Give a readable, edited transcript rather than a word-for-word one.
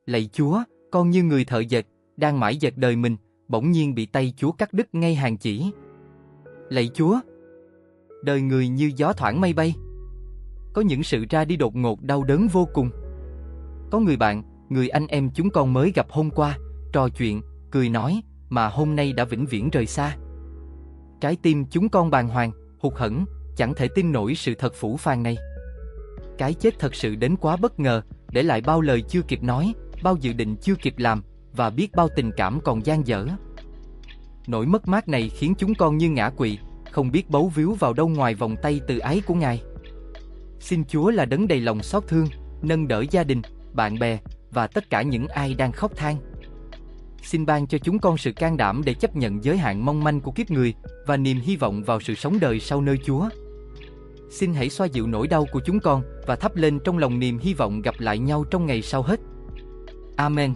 Lạy Chúa, con như người thợ dệt, đang mãi dệt đời mình, bỗng nhiên bị tay Chúa cắt đứt ngay hàng chỉ. Lạy Chúa, đời người như gió thoảng mây bay. Có những sự ra đi đột ngột đau đớn vô cùng. Có người bạn, người anh em chúng con mới gặp hôm qua, trò chuyện, cười nói, mà hôm nay đã vĩnh viễn rời xa. Trái tim chúng con bàng hoàng, hụt hẫng, chẳng thể tin nổi sự thật phũ phàng này. Cái chết thật sự đến quá bất ngờ, để lại bao lời chưa kịp nói, bao dự định chưa kịp làm, và biết bao tình cảm còn dang dở. Nỗi mất mát này khiến chúng con như ngã quỵ, không biết bấu víu vào đâu ngoài vòng tay từ ái của Ngài. Xin Chúa là đấng đầy lòng xót thương, nâng đỡ gia đình, bạn bè và tất cả những ai đang khóc than. Xin ban cho chúng con sự can đảm để chấp nhận giới hạn mong manh của kiếp người và niềm hy vọng vào sự sống đời sau nơi Chúa. Xin hãy xoa dịu nỗi đau của chúng con và thắp lên trong lòng niềm hy vọng gặp lại nhau trong ngày sau hết. Amen.